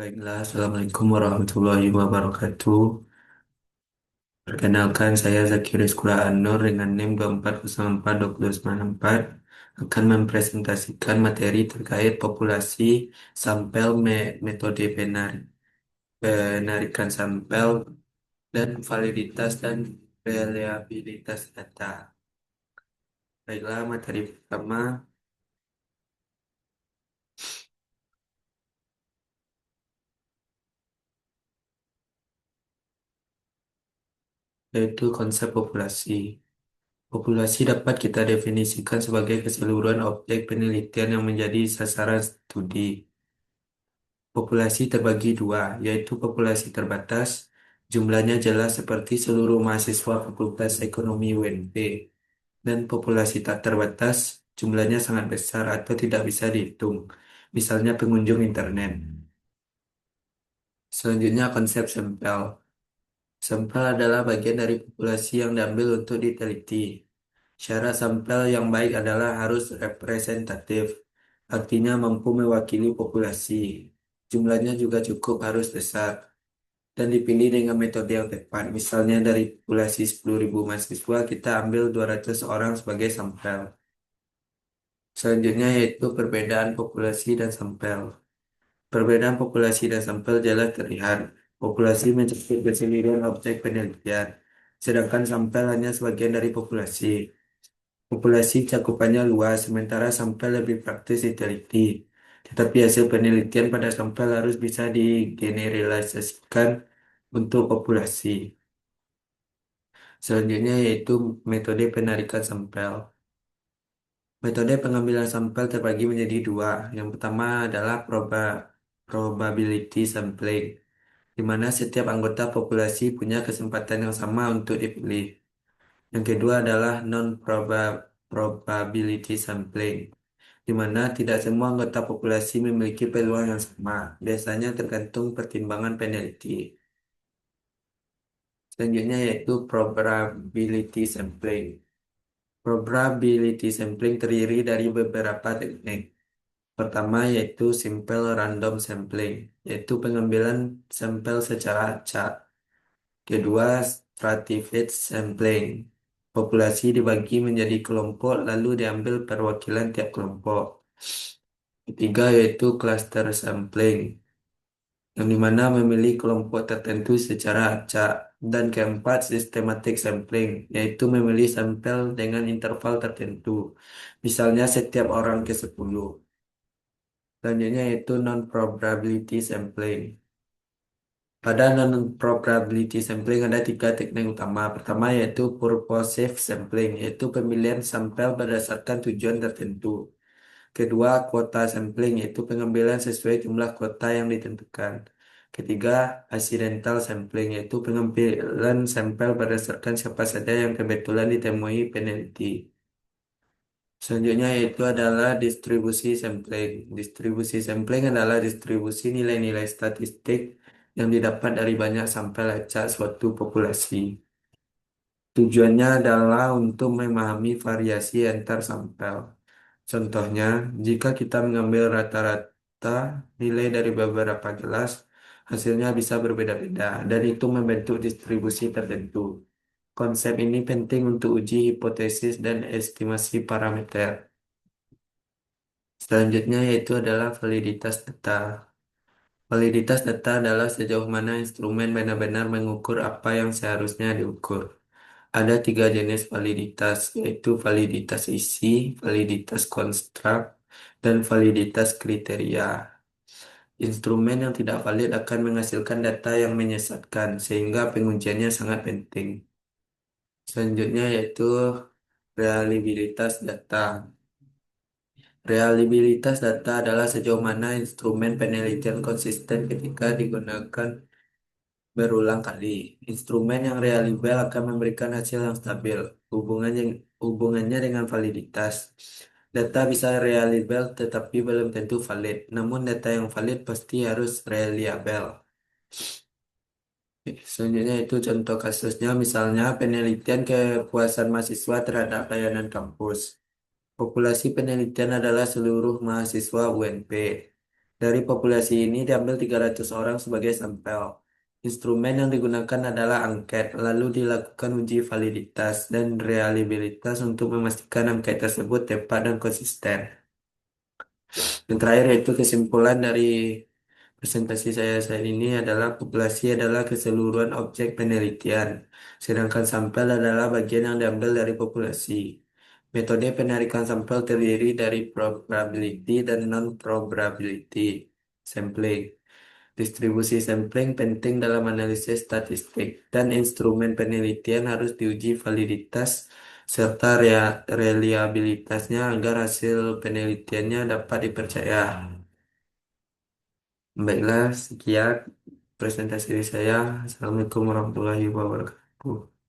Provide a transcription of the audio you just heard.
Baiklah, Assalamualaikum warahmatullahi wabarakatuh. Perkenalkan, saya Zaki Rizkula Anur dengan NIM 24042094 akan mempresentasikan materi terkait populasi sampel metode penarikan sampel dan validitas dan reliabilitas data. Baiklah, materi pertama yaitu konsep populasi. Populasi dapat kita definisikan sebagai keseluruhan objek penelitian yang menjadi sasaran studi. Populasi terbagi dua, yaitu populasi terbatas, jumlahnya jelas seperti seluruh mahasiswa Fakultas Ekonomi UNP, dan populasi tak terbatas, jumlahnya sangat besar atau tidak bisa dihitung, misalnya pengunjung internet. Selanjutnya konsep sampel. Sampel adalah bagian dari populasi yang diambil untuk diteliti. Syarat sampel yang baik adalah harus representatif, artinya mampu mewakili populasi. Jumlahnya juga cukup harus besar dan dipilih dengan metode yang tepat. Misalnya dari populasi 10.000 mahasiswa, kita ambil 200 orang sebagai sampel. Selanjutnya yaitu perbedaan populasi dan sampel. Perbedaan populasi dan sampel jelas terlihat. Populasi mencakup keseluruhan objek penelitian, sedangkan sampel hanya sebagian dari populasi. Populasi cakupannya luas, sementara sampel lebih praktis diteliti. Tetapi hasil penelitian pada sampel harus bisa digeneralisasikan untuk populasi. Selanjutnya yaitu metode penarikan sampel. Metode pengambilan sampel terbagi menjadi dua. Yang pertama adalah probability sampling, di mana setiap anggota populasi punya kesempatan yang sama untuk dipilih. Yang kedua adalah non-probability sampling, di mana tidak semua anggota populasi memiliki peluang yang sama, biasanya tergantung pertimbangan peneliti. Selanjutnya yaitu probability sampling. Probability sampling terdiri dari beberapa teknik. Pertama yaitu simple random sampling, yaitu pengambilan sampel secara acak. Kedua, stratified sampling. Populasi dibagi menjadi kelompok lalu diambil perwakilan tiap kelompok. Ketiga yaitu cluster sampling, yang dimana memilih kelompok tertentu secara acak. Dan keempat, systematic sampling, yaitu memilih sampel dengan interval tertentu, misalnya setiap orang ke 10. Selanjutnya yaitu non-probability sampling. Pada non-probability sampling ada tiga teknik utama. Pertama yaitu purposive sampling, yaitu pemilihan sampel berdasarkan tujuan tertentu. Kedua, kuota sampling, yaitu pengambilan sesuai jumlah kuota yang ditentukan. Ketiga, accidental sampling, yaitu pengambilan sampel berdasarkan siapa saja yang kebetulan ditemui peneliti. Selanjutnya yaitu adalah distribusi sampling. Distribusi sampling adalah distribusi nilai-nilai statistik yang didapat dari banyak sampel acak suatu populasi. Tujuannya adalah untuk memahami variasi antar sampel. Contohnya, jika kita mengambil rata-rata nilai dari beberapa kelas, hasilnya bisa berbeda-beda, dan itu membentuk distribusi tertentu. Konsep ini penting untuk uji hipotesis dan estimasi parameter. Selanjutnya yaitu adalah validitas data. Validitas data adalah sejauh mana instrumen benar-benar mengukur apa yang seharusnya diukur. Ada tiga jenis validitas, yaitu validitas isi, validitas konstruk, dan validitas kriteria. Instrumen yang tidak valid akan menghasilkan data yang menyesatkan, sehingga pengujiannya sangat penting. Selanjutnya yaitu reliabilitas data. Reliabilitas data adalah sejauh mana instrumen penelitian konsisten ketika digunakan berulang kali. Instrumen yang reliable akan memberikan hasil yang stabil. Hubungannya dengan validitas. Data bisa reliable tetapi belum tentu valid. Namun data yang valid pasti harus reliable. Selanjutnya itu contoh kasusnya, misalnya penelitian kepuasan mahasiswa terhadap layanan kampus. Populasi penelitian adalah seluruh mahasiswa UNP. Dari populasi ini diambil 300 orang sebagai sampel. Instrumen yang digunakan adalah angket, lalu dilakukan uji validitas dan reliabilitas untuk memastikan angket tersebut tepat dan konsisten. Yang terakhir yaitu kesimpulan dari presentasi saya saat ini adalah populasi adalah keseluruhan objek penelitian, sedangkan sampel adalah bagian yang diambil dari populasi. Metode penarikan sampel terdiri dari probability dan non-probability sampling. Distribusi sampling penting dalam analisis statistik, dan instrumen penelitian harus diuji validitas serta reliabilitasnya agar hasil penelitiannya dapat dipercaya. Baiklah, sekian presentasi dari saya. Assalamualaikum warahmatullahi wabarakatuh.